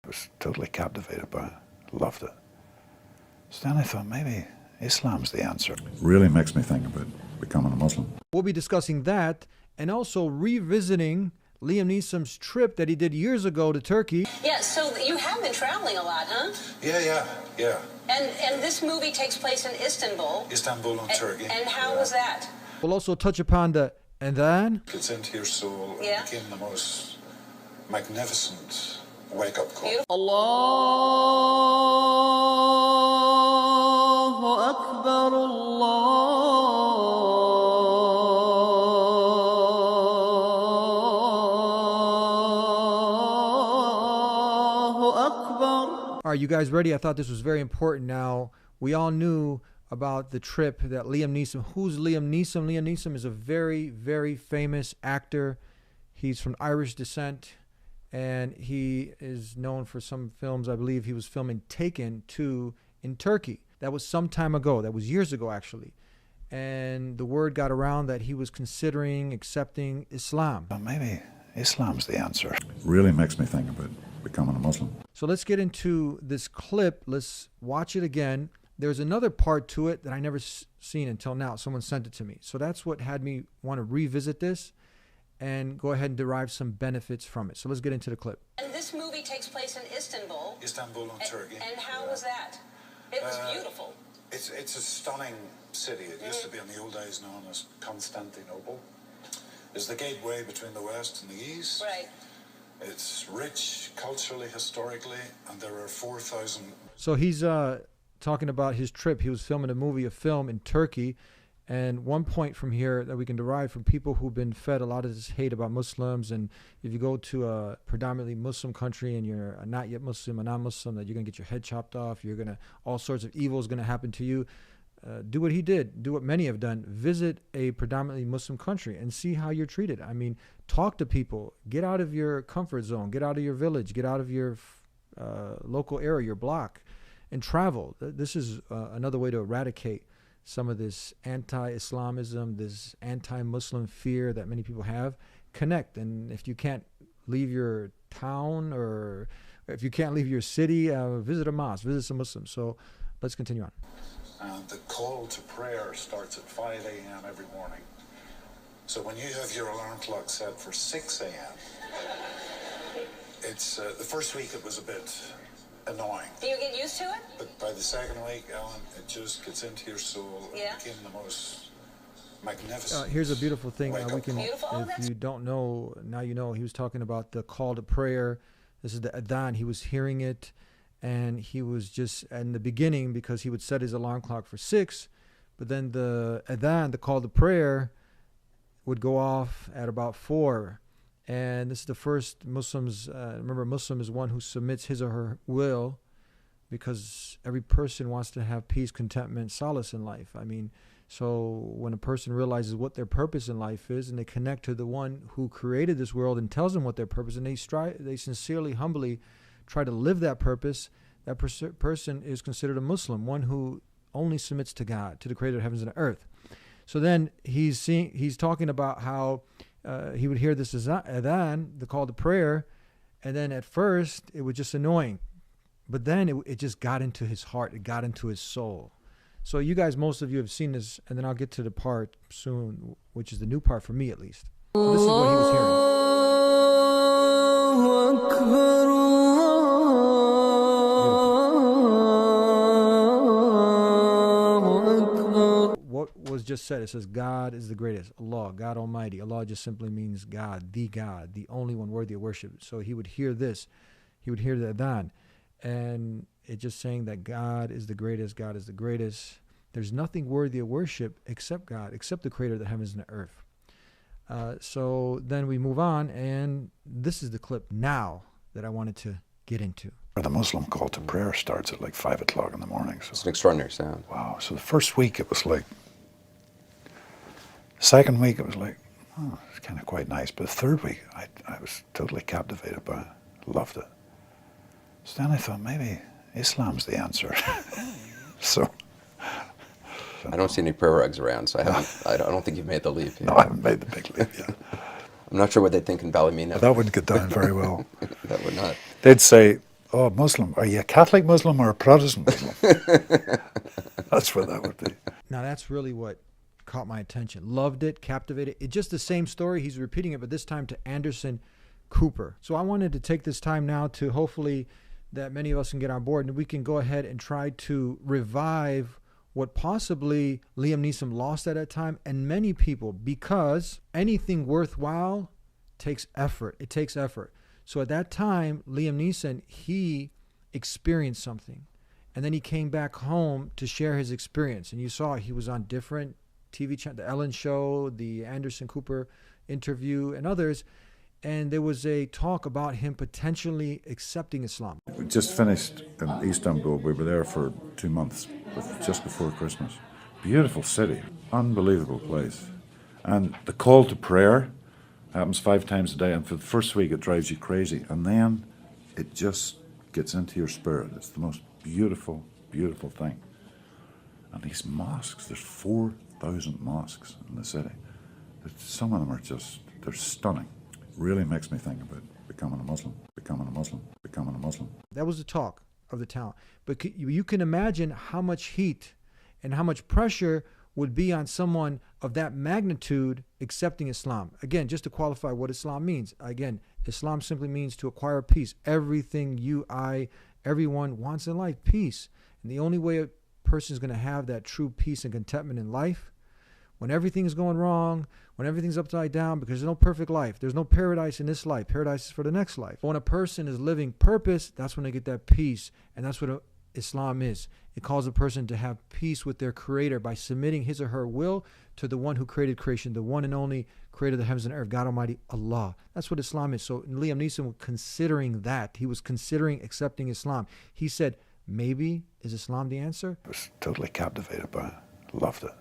was totally captivated by it. Loved it. So then I thought maybe Islam's the answer. Really makes me think about becoming a Muslim. We'll be discussing that and also revisiting Liam Neeson's trip that he did years ago to Turkey. Yeah, so you have been traveling a lot, huh? Yeah. And this movie takes place in Istanbul. Istanbul in Turkey. And how was that? We'll also touch upon the adhan. Gets into your soul and Yeah. became the most magnificent wake-up call. Beautiful. Allahu Akbar, Allahu Akbar. All right, you guys ready? I thought this was very important. Now, we all knew about the trip that Liam Neeson. Who's Liam Neeson? Liam Neeson is a very, very famous actor. He's from Irish descent, and he is known for some films. I believe he was filming Taken 2 in Turkey. That was some time ago. That was years ago, actually. And the word got around that he was considering accepting Islam. Well, maybe Islam's the answer. Really makes me think about becoming a Muslim. So let's get into this clip. Let's watch it again. There's another part to it that I never seen until now. Someone sent it to me. So that's what had me want to revisit this and go ahead and derive some benefits from it. So let's get into the clip. And this movie takes place in Istanbul. Istanbul in Turkey. And how was that? It was beautiful. It's a stunning city. It used to be in the old days known as Constantinople. It's the gateway between the West and the East. Right. It's rich culturally, historically, and there are 4,000... So he's talking about his trip. He was filming a film in Turkey. And one point from here that we can derive from people who've been fed a lot of this hate about Muslims, and if you go to a predominantly Muslim country and you're a not yet Muslim, a non-Muslim, that you're going to get your head chopped off, all sorts of evil is going to happen to you. Do what he did, do what many have done. Visit a predominantly Muslim country and see how you're treated. I mean, talk to people. Get out of your comfort zone. Get out of your village. Get out of your local area, your block, and travel. This is another way to eradicate some of this anti-Islamism, this anti-Muslim fear that many people have. Connect. And if you can't leave your town or if you can't leave your city, visit a mosque, visit some Muslims. So let's continue on. And the call to prayer starts at 5 a.m. every morning. So when you have your alarm clock set for 6 a.m., it's the first week it was a bit annoying. Do you get used to it? But by the second week, Ellen, it just gets into your soul. Yeah. It became the most magnificent. Here's a beautiful thing. Beautiful. If you don't know, now you know. He was talking about the call to prayer. This is the adhan. He was hearing it, and he was just in the beginning because he would set his alarm clock for 6, but then the adhan, the call to prayer, would go off at about 4. And this is the first Muslims, remember, Muslim is one who submits his or her will, because every person wants to have peace, contentment, solace in life. I mean, so when a person realizes what their purpose in life is, and they connect to the one who created this world and tells them what their purpose is, and they sincerely, humbly try to live that purpose, that person is considered a Muslim, one who only submits to God, to the creator of heavens and earth. So then he's talking about how he would hear this adhan, the call to prayer, and then at first it was just annoying, but then it just got into his heart, it got into his soul. So you guys, most of you have seen this, and then I'll get to the part soon, which is the new part for me at least. So this is what he was hearing. What was just said, it says God is the greatest, Allah, God Almighty. Allah just simply means God, the only one worthy of worship. So he would hear this, he would hear the adhan, and it's just saying that God is the greatest, God is the greatest. There's nothing worthy of worship except God, except the creator of the heavens and the earth. So then we move on, and this is the clip now that I wanted to get into. The Muslim call to prayer starts at like 5 o'clock in the morning. So. It's an extraordinary sound. Wow. So the first week it was like, second week it was like, oh, it's kind of quite nice. But the third week I was totally captivated by it. Loved it. So then I thought maybe Islam's the answer. So. I don't see any prayer rugs around, so I don't think you've made the leap yet. No, I haven't made the big leap yet. I'm not sure what they'd think in Ballymena. That wouldn't get down very well. That would not. They'd say, Oh, Muslim. Are you a Catholic Muslim or a Protestant Muslim? That's what that would be. Now that's really what caught my attention. Loved it, captivated. It's just the same story. He's repeating it, but this time to Anderson Cooper. So I wanted to take this time now to hopefully that many of us can get on board and we can go ahead and try to revive what possibly Liam Neeson lost at that time and many people, because anything worthwhile takes effort. It takes effort. So at that time, Liam Neeson, he experienced something. And then he came back home to share his experience. And you saw he was on different TV channels, the Ellen Show, the Anderson Cooper interview, and others. And there was a talk about him potentially accepting Islam. We just finished in Istanbul. We were there for 2 months, just before Christmas. Beautiful city, unbelievable place. And the call to prayer happens 5 times a day, and for the first week it drives you crazy. And then it just gets into your spirit. It's the most beautiful, beautiful thing. And these mosques, there's 4,000 mosques in the city. Some of them are just, they're stunning. Really makes me think about becoming a Muslim. That was the talk of the town. But you can imagine how much heat and how much pressure would be on someone of that magnitude accepting Islam. Again, just to qualify what Islam means. Again, Islam simply means to acquire peace. Everything everyone wants in life, peace. And the only way a person is going to have that true peace and contentment in life, when everything is going wrong, when everything's upside down, because there's no perfect life. There's no paradise in this life. Paradise is for the next life. But when a person is living purpose, that's when they get that peace. And that's what Islam is. It calls a person to have peace with their creator by submitting his or her will to the one who created creation, the one and only creator of the heavens and earth, God Almighty, Allah. That's what Islam is. So Liam Neeson was considering that. He was considering accepting Islam. He said, maybe is Islam the answer? I was totally captivated by it. Loved it.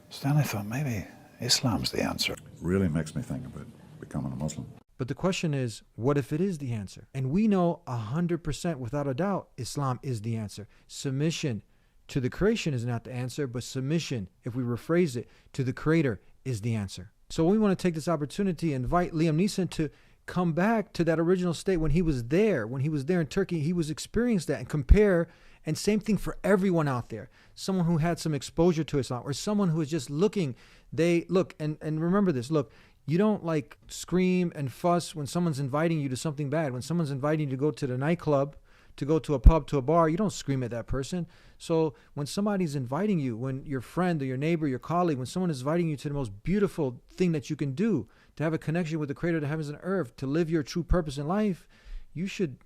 So then I thought, maybe Islam's the answer. Really makes me think about becoming a Muslim. But the question is, what if it is the answer? And we know 100% without a doubt, Islam is the answer. Submission to the creation is not the answer, but submission, if we rephrase it, to the creator is the answer. So we want to take this opportunity and invite Liam Neeson to come back to that original state when he was there. When he was there in Turkey, he was experienced that and compare. And same thing for everyone out there. Someone who had some exposure to Islam or someone who is just looking. They look, and remember this, look, you don't like scream and fuss when someone's inviting you to something bad. When someone's inviting you to go to the nightclub, to go to a pub, to a bar, you don't scream at that person. So when somebody's inviting you, when your friend or your neighbor, your colleague, when someone is inviting you to the most beautiful thing that you can do, to have a connection with the creator of the heavens and earth, to live your true purpose in life, you should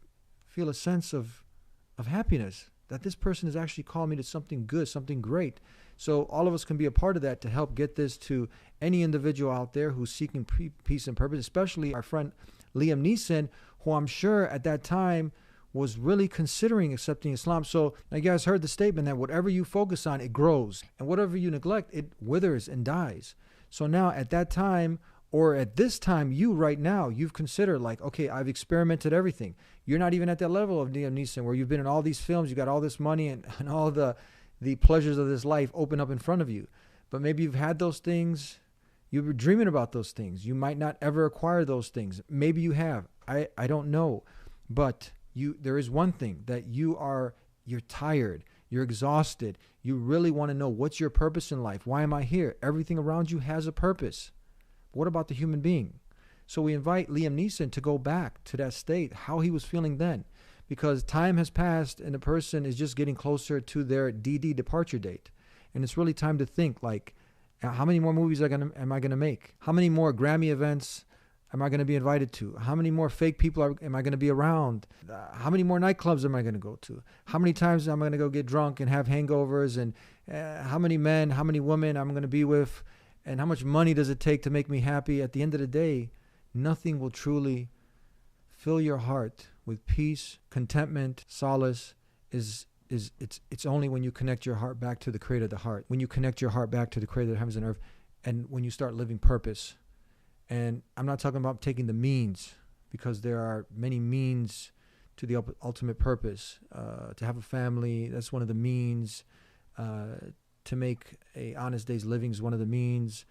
feel a sense of happiness that this person is actually calling me to something good, something great. So all of us can be a part of that to help get this to any individual out there who's seeking peace and purpose, especially our friend Liam Neeson, who I'm sure at that time was really considering accepting Islam. So you guys heard the statement that whatever you focus on, it grows. And whatever you neglect, it withers and dies. So now at that time, or at this time, you right now, you've considered like, okay, I've experimented everything. You're not even at that level of Liam Neeson where you've been in all these films, you got all this money and all the pleasures of this life open up in front of you. But maybe you've had those things. You were dreaming about those things. You might not ever acquire those things. Maybe you have. I don't know. But there is one thing that you're tired. You're exhausted. You really want to know what's your purpose in life. Why am I here? Everything around you has a purpose. What about the human being? So we invite Liam Neeson to go back to that state, how he was feeling then. Because time has passed and the person is just getting closer to their DD departure date. And it's really time to think like, how many more movies am I going to make? How many more Grammy events am I going to be invited to? How many more fake people am I going to be around? How many more nightclubs am I going to go to? How many times am I going to go get drunk and have hangovers? And how many men, how many women I'm going to be with? And how much money does it take to make me happy? At the end of the day, nothing will truly fill your heart with peace, contentment, solace. It's only when you connect your heart back to the creator of the heart. When you connect your heart back to the creator of the heavens and earth, and when you start living purpose. And I'm not talking about taking the means, because there are many means to the ultimate purpose. To have a family, that's one of the means. To make a honest day's living is one of the means.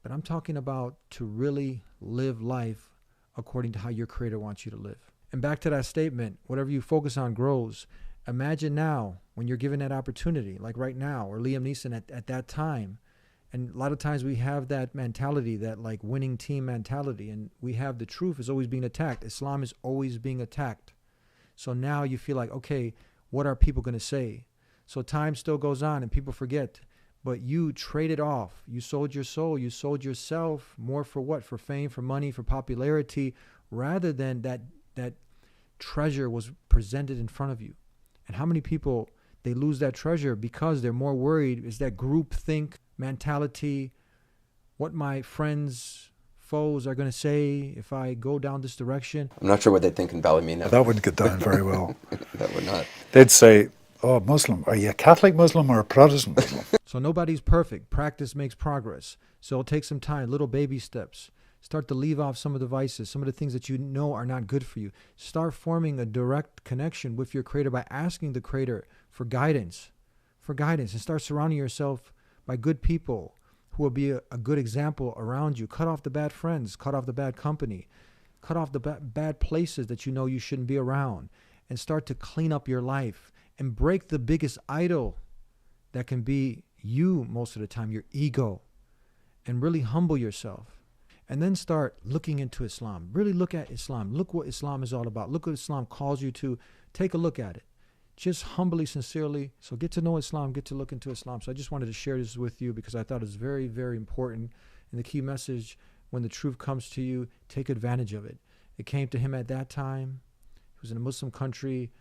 But I'm talking about to really live life according to how your creator wants you to live. And back to that statement, whatever you focus on grows. Imagine now when you're given that opportunity, like right now, or Liam Neeson at that time. And a lot of times we have that mentality, that like winning team mentality. And we have the truth is always being attacked. Islam is always being attacked. So now you feel like, okay, what are people going to say? So time still goes on and people forget. But you traded off. You sold your soul. You sold yourself more for what? For fame, for money, for popularity, rather than that treasure was presented in front of you. And how many people, they lose that treasure because they're more worried, is that groupthink mentality, what my friends, foes are going to say if I go down this direction. I'm not sure what they think in Ballymena. That wouldn't get down very well. That would not. They'd say, oh, Muslim, are you a Catholic Muslim or a Protestant Muslim? So nobody's perfect. Practice makes progress. So it'll take some time, little baby steps. Start to leave off some of the vices, some of the things that you know are not good for you. Start forming a direct connection with your Creator by asking the Creator for guidance, and start surrounding yourself by good people who will be a good example around you. Cut off the bad friends, cut off the bad company, cut off the bad places that you know you shouldn't be around, and start to clean up your life and break the biggest idol that can be you most of the time, your ego, and really humble yourself. And then start looking into Islam. Really look at Islam. Look what Islam is all about. Look what Islam calls you to. Take a look at it. Just humbly, sincerely. So get to know Islam. Get to look into Islam. So I just wanted to share this with you because I thought it was very, very important. And the key message, when the truth comes to you, take advantage of it. It came to him at that time. He was in a Muslim country.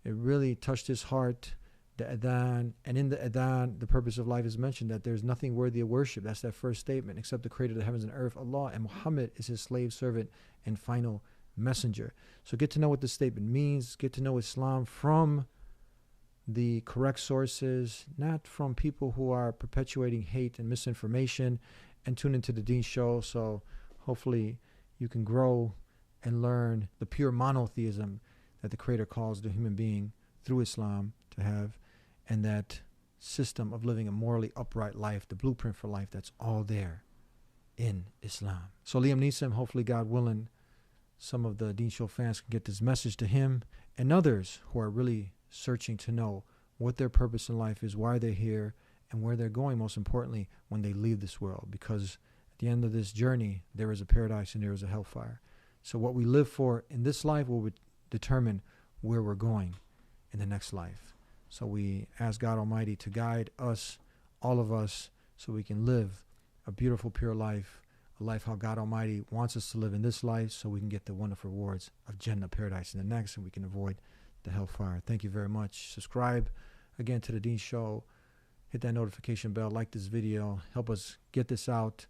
It really touched his heart. The adhan, and in the adhan, the purpose of life is mentioned, that there's nothing worthy of worship. That's that first statement, except the creator of the heavens and earth, Allah, and Muhammad is his slave, servant, and final messenger. So get to know what this statement means. Get to know Islam from the correct sources, not from people who are perpetuating hate and misinformation, and tune into the Deen show. So hopefully you can grow and learn the pure monotheism that the creator calls the human being through Islam to have, and that system of living a morally upright life, the blueprint for life, that's all there in Islam. So Liam Neeson, hopefully God willing, some of the Deen Show fans can get this message to him and others who are really searching to know what their purpose in life is, why they're here, and where they're going, most importantly, when they leave this world. Because at the end of this journey, there is a paradise and there is a hellfire. So what we live for in this life will determine where we're going in the next life. So we ask God Almighty to guide us, all of us, so we can live a beautiful, pure life, a life how God Almighty wants us to live in this life, so we can get the wonderful rewards of Jannah, paradise, in the next, and we can avoid the hellfire. Thank you very much. Subscribe again to the Deen Show. Hit that notification bell. Like this video. Help us get this out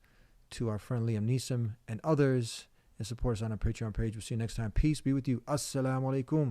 to our friend Liam Neeson and others, and support us on our Patreon page. We'll see you next time. Peace be with you. Assalamu alaikum.